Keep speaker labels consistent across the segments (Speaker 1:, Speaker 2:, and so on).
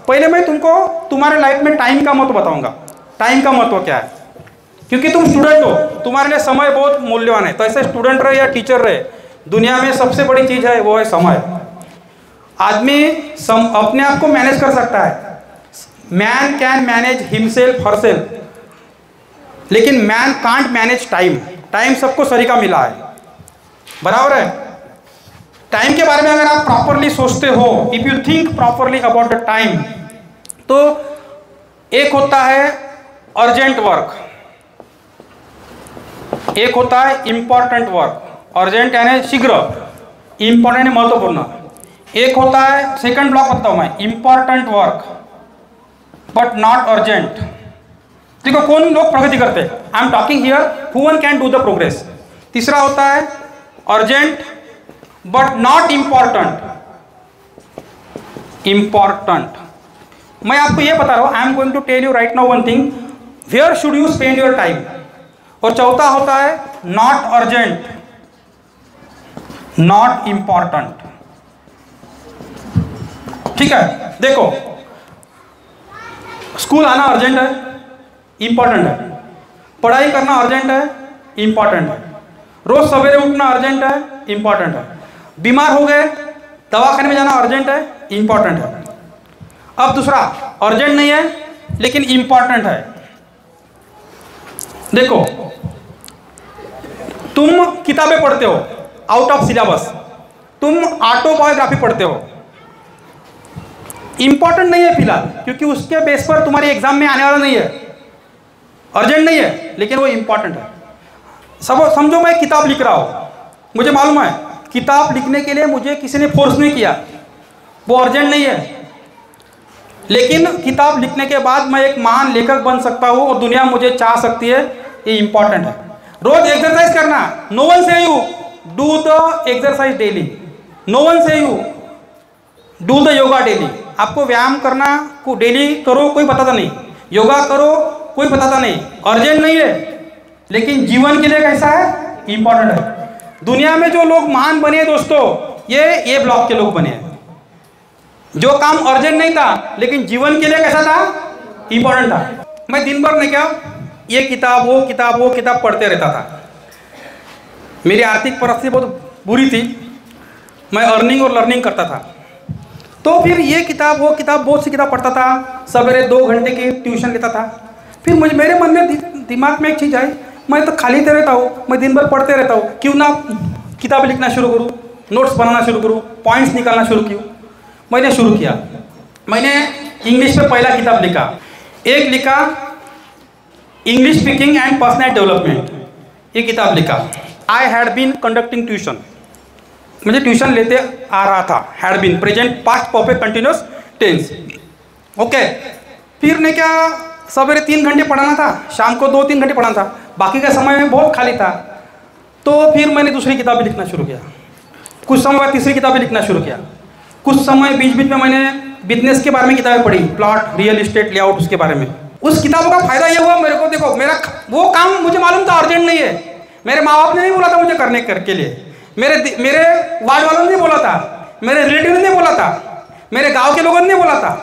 Speaker 1: पहले मैं तुमको तुम्हारे लाइफ में टाइम का महत्व बताऊंगा। टाइम का महत्व क्या है, क्योंकि तुम स्टूडेंट हो, तुम्हारे लिए समय बहुत मूल्यवान है। तो ऐसे स्टूडेंट रहे या टीचर रहे, दुनिया में सबसे बड़ी चीज़ है वो है समय। आदमी अपने आप को मैनेज कर सकता है, man can manage himself herself, लेकिन man can't manage time. Time सबको सरीका मिला है, बराबर है। टाइम के बारे में अगर आप प्रॉपरली सोचते हो, if you think properly about the time, तो एक होता है अर्जेंट वर्क, एक होता है इंपॉर्टेंट वर्क। अर्जेंट यानी शीघ्र, इंपॉर्टेंट महत्वपूर्ण। एक होता है, सेकंड ब्लॉक बताता हूं मैं, important work but not urgent. देखो कौन लोग प्रगति करते हैं, I am talking here who one can do the progress. तीसरा होता है urgent but not important, important. मैं आपको यह बता रहा हूं, I am going to tell you right now one thing, where should you spend your time. और चौथा होता है नॉट अर्जेंट, नॉट इंपॉर्टेंट। ठीक है, देखो स्कूल आना अर्जेंट है, इंपॉर्टेंट है। पढ़ाई करना अर्जेंट है, इंपॉर्टेंट है। रोज सवेरे उठना अर्जेंट है, इंपॉर्टेंट है। बीमार हो गए, दवाखाने में जाना अर्जेंट है, इंपॉर्टेंट है। अब दूसरा अर्जेंट नहीं है लेकिन इंपॉर्टेंट है। देखो तुम किताबें पढ़ते हो आउट ऑफ सिलेबस, तुम ऑटोबायोग्राफी पढ़ते हो, इंपॉर्टेंट नहीं है फिलहाल, क्योंकि उसके बेस पर तुम्हारे एग्जाम में आने वाला नहीं है, अर्जेंट नहीं है लेकिन वो इंपॉर्टेंट है। सब समझो मैं किताब लिख रहा हूँ, मुझे मालूम है किताब लिखने के लिए मुझे किसी ने फोर्स नहीं किया, वो अर्जेंट नहीं है। लेकिन किताब लिखने के बाद मैं एक महान लेखक बन सकता हूँ और दुनिया मुझे चाह सकती है, ये इंपॉर्टेंट है। रोज एक्सरसाइज करना, no one say you do the exercise daily, no one say you do the yoga daily. आपको व्यायाम करना को डेली करो, कोई बताता नहीं, योगा करो कोई बताता नहीं, अर्जेंट नहीं है लेकिन जीवन के लिए कैसा है, इंपॉर्टेंट है। दुनिया में जो लोग महान बने दोस्तों, ये ब्लॉक के लोग बने हैं। जो काम अर्जेंट नहीं था लेकिन जीवन के लिए कैसा था, इंपॉर्टेंट था। मैं दिन भर नहीं क्या ये किताब वो किताब वो किताब पढ़ते रहता था। मेरी आर्थिक परिस्थिति बहुत बुरी थी, मैं अर्निंग और लर्निंग करता था, तो फिर ये किताब वो किताब बहुत सी किताब पढ़ता था। सवेरे 2 घंटे की ट्यूशन लेता था। फिर मेरे मन में दिमाग में एक चीज़ आई, मैं तो खाली तो रहता हूँ, मैं दिन भर पढ़ते रहता हूँ, क्यों ना किताब लिखना शुरू करूँ, नोट्स बनाना शुरू करूँ, पॉइंट्स निकालना शुरू किया। मैंने शुरू किया, मैंने इंग्लिश पे पहला किताब लिखा। एक लिखा English speaking and personality development, ये किताब लिखा। I had been conducting tuition, मुझे ट्यूशन लेते आ रहा था। Had been present past perfect continuous tense, okay. फिर ने क्या सवेरे 3 घंटे पढ़ाना था, शाम को 2-3 घंटे पढ़ाना था, बाकी का समय में बहुत खाली था। तो फिर मैंने दूसरी किताबें लिखना शुरू किया, कुछ समय बाद तीसरी किताबें लिखना शुरू किया। कुछ समय बीच बीच में मैंने बिजनेस के बारे में किताबें पढ़ी, प्लॉट, रियल इस्टेट, लेआउट, उसके बारे में। उस किताबों का फायदा ये हुआ मेरे को, देखो मेरा वो काम मुझे मालूम था अर्जेंट नहीं है, मेरे माँ बाप ने नहीं बोला था मुझे करने के लिए, मेरे वार्ड वालों ने नहीं बोला था, मेरे रिलेटिव ने नहीं बोला था, मेरे गांव के लोगों ने नहीं बोला था।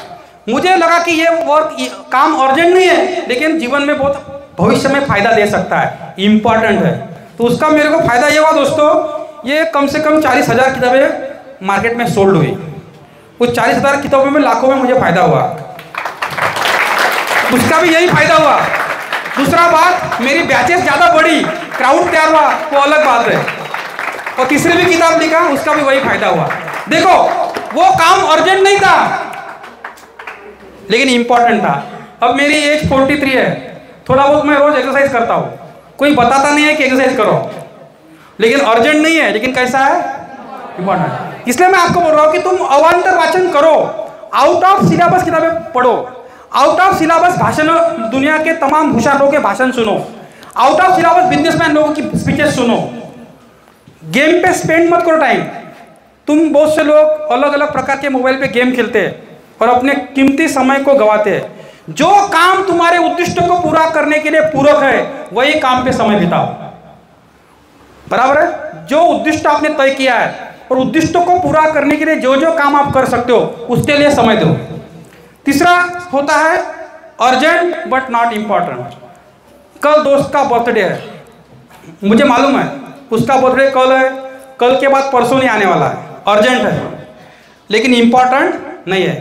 Speaker 1: मुझे लगा कि ये वर्क काम अर्जेंट नहीं है लेकिन जीवन में बहुत भविष्य में फायदा दे सकता है, इंपॉर्टेंट है। तो उसका मेरे को फायदा ये हुआ दोस्तों, ये कम से कम 40,000 किताबें मार्केट में सोल्ड हुई। उस 40,000 किताबों में लाखों में मुझे फायदा हुआ, उसका भी यही फायदा हुआ। दूसरा बात, मेरी बैचेस ज़्यादा बढ़ी, क्राउड तैयार हुआ, वो अलग बात है। और तीसरी भी किताब लिखा, उसका भी वही फायदा हुआ। देखो वो काम अर्जेंट नहीं था लेकिन इंपॉर्टेंट था। अब मेरी एज 43 है, थोड़ा बहुत मैं रोज एक्सरसाइज करता हूँ, कोई बताता नहीं है कि एक्सरसाइज करो, लेकिन अर्जेंट नहीं है लेकिन कैसा है, इंपॉर्टेंट। इसलिए मैं आपको बोल रहा हूँ कि तुम अवान्तर वाचन करो, आउट ऑफ सिलेबस किताबें पढ़ो, आउट ऑफ सिलेबस भाषण, दुनिया के तमाम होशियार लोगों के भाषण सुनो, आउट ऑफ सिलेबस बिजनेसमैन लोगों की स्पीचेस सुनो। गेम पे स्पेंड मत करो टाइम। तुम बहुत से लोग अलग अलग प्रकार के मोबाइल पे गेम खेलते हैं और अपने कीमती समय को गंवाते हैं। जो काम तुम्हारे उद्देश्य को पूरा करने के लिए पूरक है वही काम पे समय बिताओ, बराबर है। जो उद्देश्य आपने तय किया है और उद्देश्य को पूरा करने के लिए जो जो काम आप कर सकते हो उसके लिए समय दो। तीसरा होता है अर्जेंट बट नॉट इम्पॉर्टेंट। कल दोस्त का बर्थडे है, मुझे मालूम है उसका बर्थडे कल है, कल के बाद परसों नहीं आने वाला है, अर्जेंट है लेकिन इम्पॉर्टेंट नहीं है।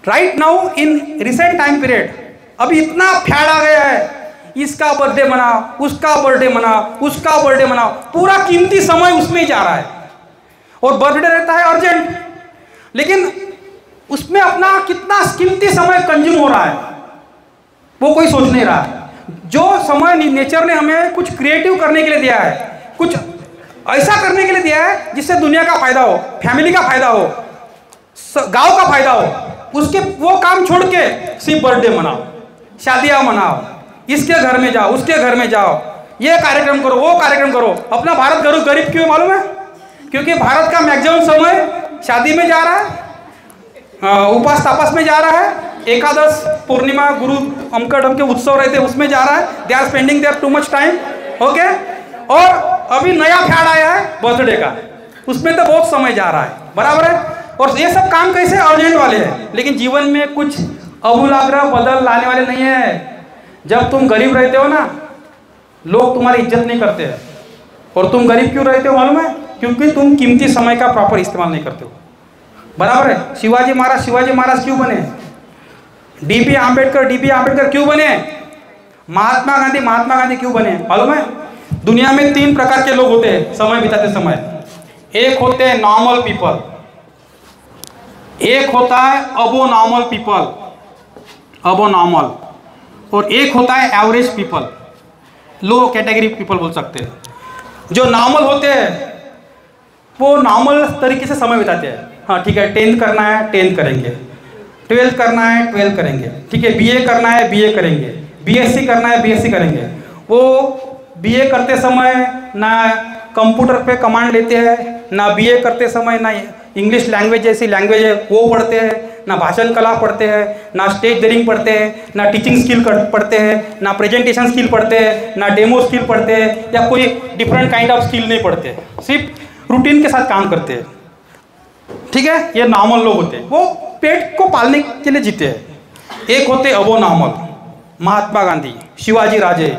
Speaker 1: Right now in recent time period अभी इतना फैल आ गया है, इसका बर्थडे मनाओ, उसका बर्थडे मनाओ, उसका बर्थडे मनाओ, पूरा कीमती समय उसमें ही जा रहा है। और बर्थडे रहता है अर्जेंट, लेकिन उसमें अपना कितना कीमती समय कंज्यूम हो रहा है वो कोई सोच नहीं रहा। जो समय नेचर ने हमें कुछ क्रिएटिव करने के लिए दिया है, कुछ ऐसा करने के लिए दिया है जिससे दुनिया का फायदा हो, फैमिली का फायदा हो, गांव का फायदा हो, उसके वो काम छोड़ के सिर्फ बर्थडे मनाओ, शादियां मनाओ, इसके घर में जाओ, उसके घर में जाओ, ये कार्यक्रम करो, वो कार्यक्रम करो। अपना भारत गरीब क्यों मालूम है? क्योंकि भारत का मैक्सिमम समय शादी में जा रहा है, उपास तापस में जा रहा है, एकादश पूर्णिमा गुरु अमकड़ के उत्सव रहते उसमें जा रहा है। They are spending their too much time. Okay, और अभी नया फैड आया है बर्थडे का, उसमें तो बहुत समय जा रहा है, बराबर है। और ये सब काम कैसे अर्जेंट वाले हैं, लेकिन जीवन में कुछ अमूलाग्र बदल लाने वाले नहीं है। जब तुम गरीब रहते हो ना, लोग तुम्हारी इज्जत नहीं करते हैं। और तुम गरीब क्यों रहते हो मालूम है? क्योंकि तुम कीमती समय का प्रॉपर इस्तेमाल नहीं करते हो, बराबर है। शिवाजी महाराज क्यों बने? डीपी आम्बेडकर क्यों बने? महात्मा गांधी क्यों बने मालूम है? दुनिया में 3 प्रकार के लोग होते हैं समय बिताते समय। एक होते हैं नॉर्मल पीपल, एक होता है अबो नॉर्मल पीपल, और एक होता है एवरेज पीपल, लो कैटेगरी पीपल बोल सकते हैं। जो नॉर्मल होते हैं वो नॉर्मल तरीके से समय बिताते हैं। हाँ ठीक है, 10th करना है 10th करेंगे, 12th करना है 12th करेंगे, ठीक है, बीए करना है बीए करेंगे, बीएससी करना है बीएससी करेंगे। वो बीए करते समय ना कंप्यूटर पे कमांड लेते हैं, ना बीए करते समय ना इंग्लिश लैंग्वेज जैसी लैंग्वेज है वो पढ़ते हैं, ना भाषण कला पढ़ते हैं, ना स्टेज डेयरिंग पढ़ते हैं, ना टीचिंग स्किल पढ़ते हैं, ना प्रेजेंटेशन स्किल पढ़ते हैं, ना डेमो स्किल पढ़ते हैं, या कोई डिफरेंट काइंड ऑफ स्किल नहीं पढ़ते, सिर्फ रूटीन के साथ काम करते हैं। ठीक है, ये नॉर्मल लोग होते हैं, वो पेट को पालने के लिए जीते हैं। एक होते अबो नॉर्मल, महात्मा गांधी, शिवाजी राजे,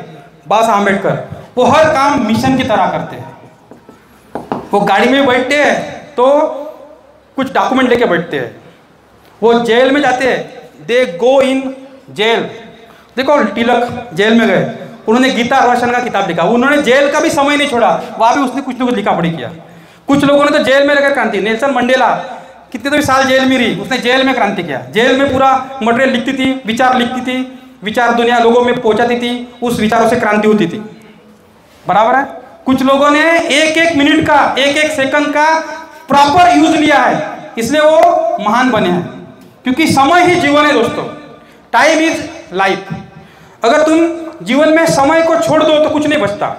Speaker 1: बाबा साहब अम्बेडकर, वो हर काम मिशन की तरह करते हैं। वो गाड़ी में बैठते हैं तो कुछ डॉक्यूमेंट लेके बैठते हैं, वो जेल में जाते हैं, दे गो इन जेल। देखो तिलक जेल में गए, उन्होंने गीता रोशन का किताब लिखा, उन्होंने जेल का भी समय नहीं छोड़ा, वहाँ भी उसने कुछ ना कुछ लिखा पढ़ी किया। कुछ लोगों ने तो जेल में रहकर क्रांति, नेल्सन मंडेला कितने तो साल जेल में रही, उसने जेल में क्रांति किया, जेल में पूरा मटेरियल लिखती थी, विचार लिखती थी, विचार दुनिया लोगों में पहुंचाती थी, उस विचारों से क्रांति होती थी, बराबर है। कुछ लोगों ने एक एक मिनट का, एक एक सेकंड का प्रॉपर यूज लिया है, इसलिए वो महान बने हैं। क्योंकि समय ही जीवन है दोस्तों, टाइम इज लाइफ। अगर तुम जीवन में समय को छोड़ दो तो कुछ नहीं बचता।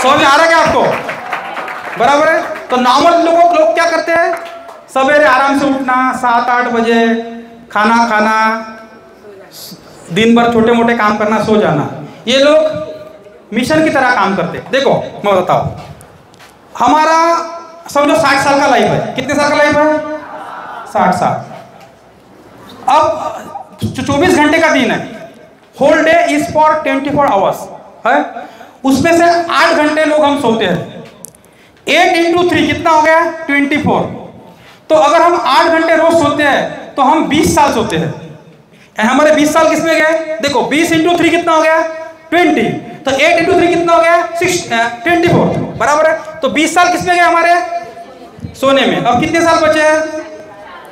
Speaker 1: समझ आ रहा है क्या आपको? बराबर है। तो नॉर्मल लोग क्या करते हैं? सवेरे आराम से उठना, 7-8 बजे खाना खाना, दिन भर छोटे मोटे काम करना, सो जाना। ये लोग मिशन की तरह काम करते हैं। देखो मैं बताता हूँ, हमारा समझो 60 साल का लाइफ है। कितने साल का लाइफ है? 60 साल। अब 24 घंटे का दिन है, whole day is for 24 hours है, उसमें से 8 घंटे लोग हम सोते हैं। 8 × 3 कितना हो गया? 24। तो अगर हम 8 घंटे रोज सोते हैं तो हम 20 साल सोते हैं। हमारे 20 साल किसमें गए? देखो 20 × 3 कितना हो गया? 20। तो 8 × 3 कितना हो गया? 24, बराबर है। तो 20 साल किसमें गए हमारे? सोने में। अब कितने साल बचे हैं?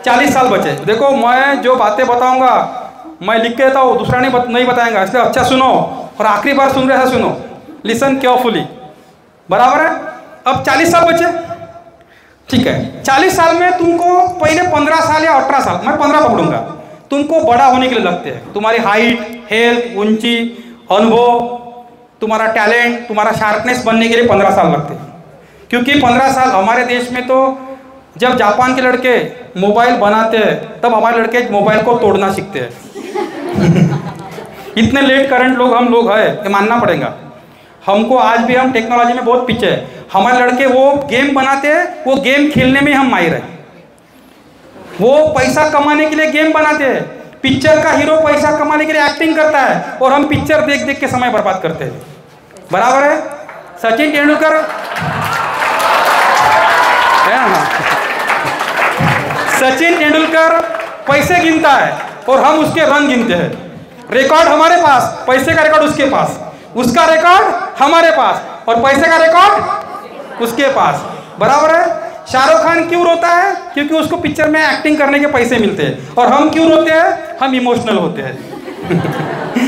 Speaker 1: 40 साल बचे। देखो मैं जो बातें बताऊंगा मैं लिख के देता हूँ, दूसरा नहीं बताएंगा, इसलिए अच्छा सुनो, और आखिरी बार सुन रहे हैं सुनो, लिसन केयरफुली, बराबर है। अब 40 साल बचे, ठीक है। 40 साल में तुमको पहले 15 साल या 18 साल, मैं 15 पकड़ूंगा, तुमको बड़ा होने के लिए लगते हैं। तुम्हारी हाइट, हेल्थ, ऊंची, अनुभव, तुम्हारा टैलेंट, तुम्हारा शार्पनेस बनने के लिए 15 साल लगते हैं। क्योंकि 15 साल हमारे देश में तो जब जापान के लड़के मोबाइल बनाते हैं तब हमारे लड़के मोबाइल को तोड़ना सीखते हैं। इतने लेट करंट लोग हम लोग हैं, ये मानना पड़ेगा हमको। आज भी हम टेक्नोलॉजी में बहुत पीछे है। हमारे लड़के वो गेम बनाते हैं, वो गेम खेलने में हम माहिर हैं। वो पैसा कमाने के लिए गेम बनाते हैं। पिक्चर का हीरो पैसा कमाने के लिए एक्टिंग करता है और हम पिक्चर देख देख के समय बर्बाद करते हैं। बराबर है? सचिन तेंदुलकर है ना, सचिन तेंदुलकर पैसे गिनता है और हम उसके रन गिनते हैं। रिकॉर्ड हमारे पास, पैसे का रिकॉर्ड उसके पास, उसका रिकॉर्ड हमारे पास और पैसे का रिकॉर्ड उसके पास। बराबर है? शाहरुख खान क्यों रोता है? क्योंकि उसको पिक्चर में एक्टिंग करने के पैसे मिलते हैं। और हम क्यों रोते हैं? हम इमोशनल होते हैं।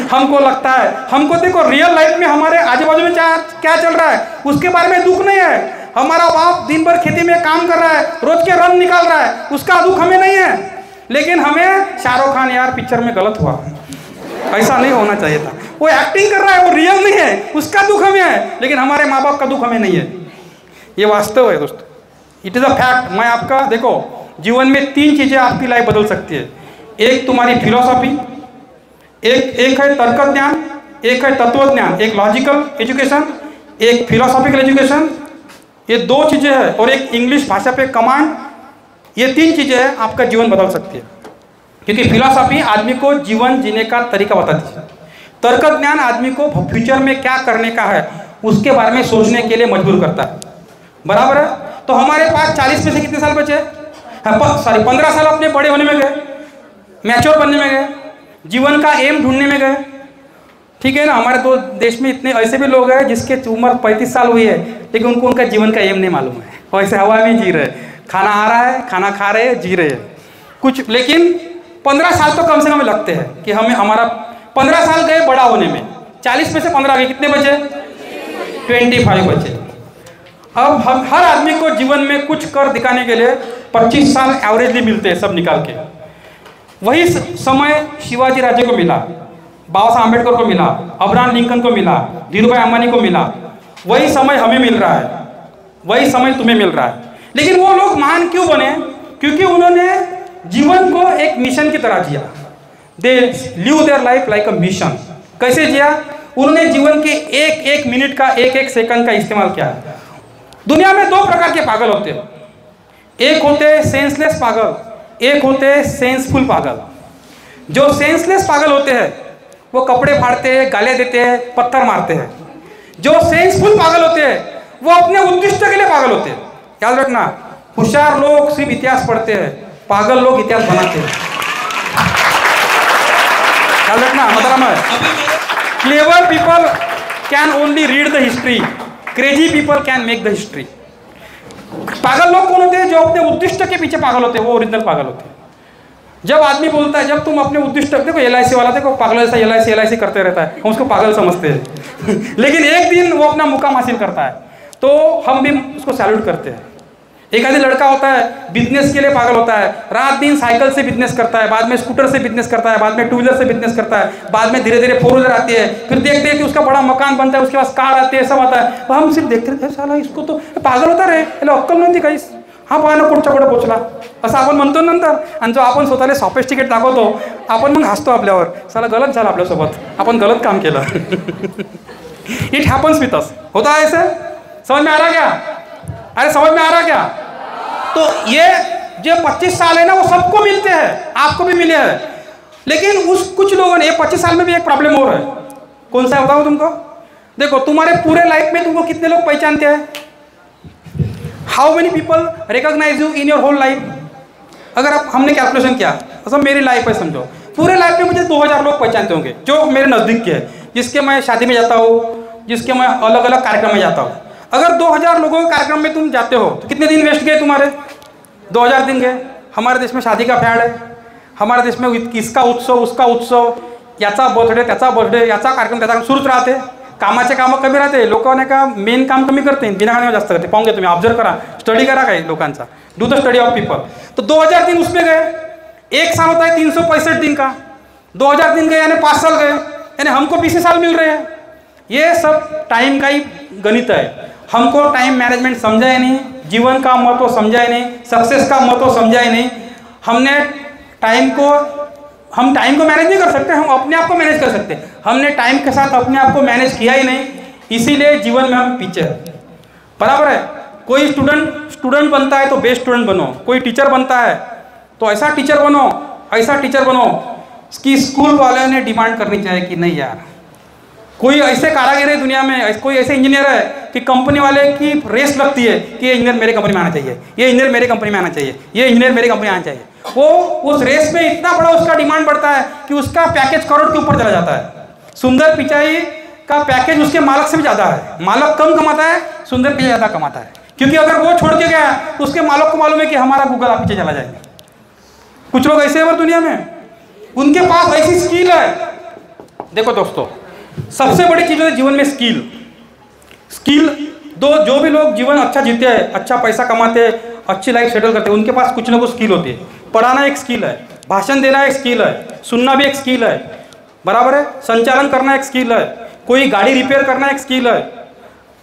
Speaker 1: हमको लगता है, हमको देखो रियल लाइफ में हमारे आजू बाजू में क्या चल रहा है उसके बारे में दुख नहीं है। हमारा बाप दिन भर खेती में काम कर रहा है, रोज के रन निकाल रहा है, उसका दुख हमें नहीं है। लेकिन हमें शाहरुख खान यार पिक्चर में गलत हुआ, ऐसा नहीं होना चाहिए था, वो एक्टिंग कर रहा है, वो रियल नहीं है, उसका दुख हमें है। लेकिन हमारे माँ बाप का दुख हमें नहीं है। ये वास्तव है दोस्तों, इट इज़ अ फैक्ट। मैं आपका देखो, जीवन में 3 चीज़ें आपकी लाइफ बदल सकती है। एक तुम्हारी फिलोसॉफी, एक है तर्क ज्ञान, एक है तत्व ज्ञान, एक लॉजिकल एजुकेशन, एक फिलोसॉफिकल एजुकेशन। ये 2 चीज़ें हैं, और एक इंग्लिश भाषा पे कमांड। ये 3 चीज़ें हैं, आपका जीवन बदल सकती है। क्योंकि फिलोसॉफी आदमी को जीवन जीने का तरीका बताती है। तर्क ज्ञान आदमी को फ्यूचर में क्या करने का है उसके बारे में सोचने के लिए मजबूर करता है। बराबर है? तो हमारे पास 40 में से कितने साल बचे? 15 साल अपने बड़े होने में गए, मैच्योर बनने में गए, जीवन का एम ढूंढने में गए। ठीक है ना? हमारे तो देश में इतने ऐसे भी लोग हैं जिसके उम्र 35 साल हुई है लेकिन उनको उनका जीवन का एम नहीं मालूम है, और ऐसे हवा में जी रहे, खाना आ रहा है, खाना खा रहे हैं, जी रहे हैं कुछ। लेकिन 15 साल तो कम से कम लगते हैं कि हमें, हमारा 15 साल गए बड़ा होने में, 40 में से 15 गए, कितने बचे? 25 बचे। अब हम हर आदमी को जीवन में कुछ कर दिखाने के लिए 25 साल एवरेजली मिलते हैं, सब निकाल के। वही समय शिवाजी राजे को मिला, बाबा साहब अम्बेडकर को मिला, अब्राहम लिंकन को मिला, धीरूभाई अंबानी को मिला। वही समय हमें मिल रहा है, वही समय तुम्हें मिल रहा है। लेकिन वो लोग महान क्यों बने? क्योंकि उन्होंने जीवन को एक मिशन की तरह जिया। They live their life like a mission. कैसे जिया? उन्होंने जीवन के एक मिनट का, एक सेकंड का इस्तेमाल किया। दुनिया में 2 प्रकार के पागल होते हैं। एक होते हैं सेंसलेस पागल, एक होते हैं सेंसफुल पागल। जो सेंसलेस पागल होते हैं वो कपड़े फाड़ते हैं, गालियाँ देते हैं, पत्थर मारते हैं। जो सेंसफुल पागल होते हैं वो अपने उद्देश्य के लिए पागल होते हैं। याद रखना, होशियार लोग सिर्फ इतिहास पढ़ते हैं, पागल लोग इतिहास बनाते हैं। याद रखना, मतलब clever people can only read the history, crazy people can make the history. पागल लोग कौन होते हैं? जो अपने उद्देश्य के पीछे पागल होते हैं, वो ओरिजिनल पागल होते हैं। जब आदमी बोलता है, जब तुम अपने उद्देश्य, देखो LIC वाला देखो पागल जैसा LIC करते रहता है, हम उसको पागल समझते हैं। लेकिन एक दिन वो अपना मुकाम हासिल करता है तो हम भी उसको सैल्यूट करते हैं। एक आदमी लड़का होता है, बिजनेस के लिए पागल होता है, रात दिन साइकिल से बिजनेस करता है, बाद में स्कूटर से बिजनेस करता है, बाद में 2 व्हीलर से बिजनेस करता है, बाद में धीरे धीरे 4 व्हीलर आती है, फिर देखते हैं कि उसका बड़ा मकान बनता है, उसके पास कार आती है, सब आता है। तो हम सिर्फ देखते रहते, साला इसको तो पागल होता रे, अक्कल नव्हती काहीच, हा पाहणं कुठच्या कुठं पोचला, असं आपण म्हणतो नंतर. आणि जो आपण स्वतःला सॉफिस्टिकेट दाखवतो, आपण मग हसतो आपल्यावर, साला गलत झालं आपल्यासोबत, आपण गलत काम केलं. It happens with us. होता है ऐसे? समझ में आ रहा क्या? अरे समझ में आ रहा क्या? तो ये जो 25 साल है ना, वो सबको मिलते हैं, आपको भी मिले हैं। लेकिन उस कुछ लोगों ने 25 साल में भी एक प्रॉब्लम हो रहा है। कौन सा है बताऊं तुमको? देखो, तुम्हारे पूरे लाइफ में तुमको कितने लोग पहचानते हैं? How many people recognize you in your whole life? अगर आप, हमने कैलकुलेशन किया, मतलब मेरी लाइफ है समझो, पूरे लाइफ में मुझे 2000 लोग पहचानते होंगे जो मेरे नज़दीक के हैं, जिसके मैं शादी में जाता हूँ, जिसके मैं अलग अलग कार्यक्रम में जाता हूँ। अगर 2000 लोगों के कार्यक्रम में तुम जाते हो तो कितने दिन वेस्ट गए तुम्हारे? 2000 दिन गए। हमारे देश में शादी का फैड है, हमारे देश में इसका उत्सव, उसका उत्सव, याचा बर्थडे, त्याचा बर्थडे, याचा कार्यक्रम, त्याचा सुरूच राहते. कामाचे कामं कमी राहते, लोकांना का मेन काम कमी करते, बिना खाने जास्त करते. पाहून घ्या तुम्ही, ऑब्झर्व करा, स्टडी करा काही लोकांचा, do the study of people. तो 2000 दिन उसमें गए. एक साल होता है 365 दिन का, 2000 दिन गए यानी 5 साल गए, यानी हमको 20 साल मिल रहे हैं. ये सब टाइम का ही गणित है. हमको टाइम मैनेजमेंट समझा ही नहीं, जीवन का महत्व समझा ही नहीं, सक्सेस का महत्व समझा ही नहीं. हमने टाइम को, हम टाइम को मैनेज नहीं कर सकते, हम अपने आप को मैनेज कर सकते. हमने टाइम के साथ अपने आप को मैनेज किया ही नहीं, इसीलिए जीवन में हम पीछे हैं. बराबर है। कोई स्टूडेंट बनता है तो बेस्ट स्टूडेंट बनो, कोई टीचर बनता है तो ऐसा टीचर बनो, ऐसा टीचर बनो कि स्कूल वाले ने डिमांड करनी चाहिए कि नहीं यार, कोई ऐसे कारागिर है दुनिया में, कोई ऐसे इंजीनियर है कि कंपनी वाले की रेस लगती है कि ये इंजीनियर मेरे कंपनी में आना चाहिए, ये इंजीनियर मेरे कंपनी में आना चाहिए, ये इंजीनियर मेरे कंपनी में आना चाहिए। वो उस रेस में इतना बड़ा उसका डिमांड बढ़ता है कि उसका पैकेज करोड़ के ऊपर चला जाता है। सुंदर पिचाई का पैकेज उसके मालक से भी ज़्यादा है। मालक कम कमाता है, सुंदर पिचाई ज़्यादा कमाता है, क्योंकि अगर वो छोड़ के गया तो उसके मालक को मालूम है कि हमारा गूगल आप पीछे चला जाएगा। कुछ लोग ऐसे हैं दुनिया में, उनके पास ऐसी स्किल है। देखो दोस्तों, सबसे बड़ी चीज़ है जीवन में स्किल। जो भी लोग जीवन अच्छा जीते हैं, अच्छा पैसा कमाते हैं, अच्छी लाइफ सेटल करते हैं, उनके पास कुछ ना कुछ स्किल होती है। पढ़ाना एक स्किल है, भाषण देना एक स्किल है, सुनना भी एक स्किल है, बराबर है। संचालन करना एक स्किल है, कोई गाड़ी रिपेयर करना एक स्किल है,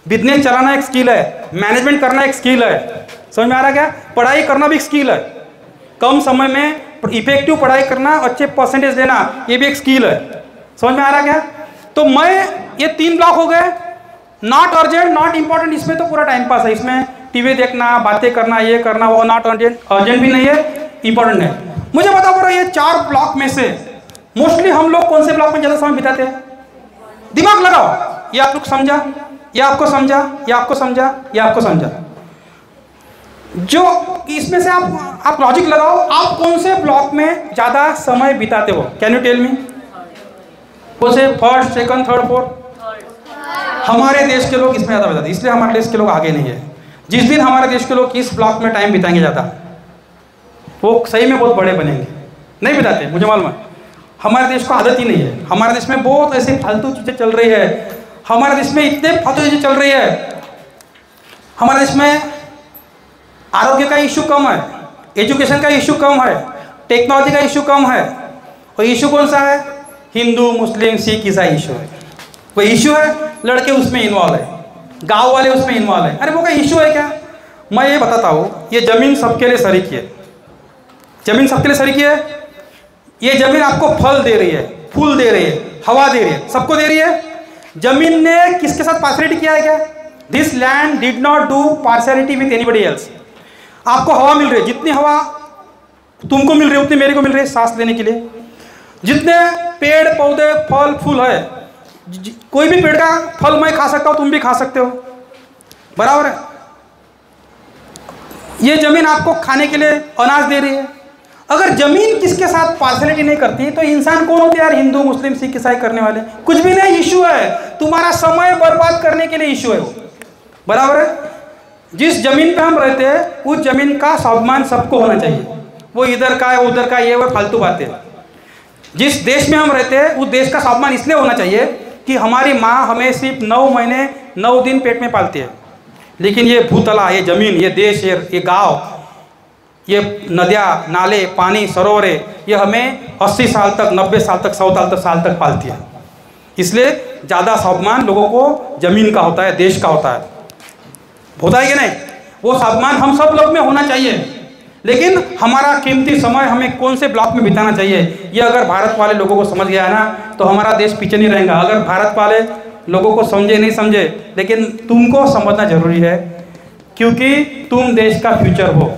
Speaker 1: बिजनेस चलाना एक स्किल है, मैनेजमेंट करना एक स्किल है। समझ में आ रहा क्या? पढ़ाई करना भी एक स्किल है, कम समय में इफेक्टिव पढ़ाई करना, अच्छे परसेंटेज देना, ये भी एक स्किल है। समझ में आ रहा क्या? तो मैं ये 3 ब्लॉक हो गए, नॉट अर्जेंट, नॉट इंपॉर्टेंट, इसमें तो पूरा टाइम पास है, इसमें टीवी देखना, बातें करना, ये करना, वो नॉट अर्जेंट भी नहीं है, इंपॉर्टेंट है। मुझे बता पड़ा ये 4 ब्लॉक में से मोस्टली हम लोग कौन से ब्लॉक में ज़्यादा समय बिताते हैं? दिमाग लगाओ, ये आप लोग समझा, ये आपको समझा, ये आपको समझा, ये आपको समझा। जो इसमें से आप लॉजिक लगाओ, आप कौन से ब्लॉक में ज़्यादा समय बिताते हो? Can you tell me? कौन से? First, second, third, fourth? हमारे देश के लोग इसमें ज़्यादा बिताते, इसलिए हमारे देश के लोग आगे नहीं है। जिस दिन हमारे देश के लोग इस ब्लॉक में टाइम बिताएंगे ज़्यादा, वो सही में बहुत बड़े बनेंगे। नहीं बिताते, मुझे मालूम है, हमारे देश को आदत ही नहीं है। हमारे देश में बहुत ऐसे फालतू चीज़ें चल रही है, हमारे देश में इतने फालतू चीज़ें चल रही है। हमारे देश में आरोग्य का इशू कम है, एजुकेशन का इशू कम है, टेक्नोलॉजी का इशू कम है। और इशू कौन सा है? हिंदू, मुस्लिम, सिख, ईसाई इशू है। वो इशू है, लड़के उसमें इन्वॉल्व है, गांव वाले उसमें इन्वॉल्व है। अरे वो क्या इशू है क्या? मैं ये बताता हूँ, ये ज़मीन सबके लिए सरीकी है, ज़मीन सबके लिए सरीकी है। ये ज़मीन आपको फल दे रही है, फूल दे रही है, हवा दे रही है, सबको दे रही है। ज़मीन ने किसके साथ पार्शियलिटी किया है क्या? This land did not do partiality with anybody else. आपको हवा मिल रही है, जितनी हवा तुमको मिल रही है उतनी मेरे को मिल रही है सांस लेने के लिए। जितने पेड़ पौधे फल फूल है, कोई भी पेड़ का फल मैं खा सकता हूँ, तुम भी खा सकते हो, बराबर है। ये ज़मीन आपको खाने के लिए अनाज दे रही है। अगर ज़मीन किसके साथ पार्शियलिटी नहीं करती तो इंसान कौन होते यार? हिंदू, मुस्लिम, सिख, ईसाई करने वाले कुछ भी नहीं। इशू है तुम्हारा समय बर्बाद करने के लिए, इशू है वो, बराबर है। जिस जमीन पे हम रहते हैं उस जमीन का स्वाभिमान सबको होना चाहिए। वो इधर का है, उधर का, ये वो फालतू बातें। जिस देश में हम रहते हैं उस देश का स्वाभिमान इसलिए होना चाहिए कि हमारी माँ हमें सिर्फ 9 महीने 9 दिन पेट में पालती है, लेकिन ये भूतला, ये ज़मीन, ये देश, ये गाँव, ये नदियाँ, नाले, पानी, सरोवरें, ये हमें 80 साल तक, 90 साल तक, 100 साल तक पालती है। इसलिए ज़्यादा स्वाभिमान लोगों को ज़मीन का होता है, देश का होता है, होता है कि नहीं? वो स्वाभिमान हम सब लोग में होना चाहिए। लेकिन हमारा कीमती समय हमें कौन से ब्लॉक में बिताना चाहिए, ये अगर भारत वाले लोगों को समझ गया है ना, तो हमारा देश पीछे नहीं रहेगा। अगर भारत वाले लोगों को समझे नहीं समझे, लेकिन तुमको समझना जरूरी है, क्योंकि तुम देश का फ्यूचर हो।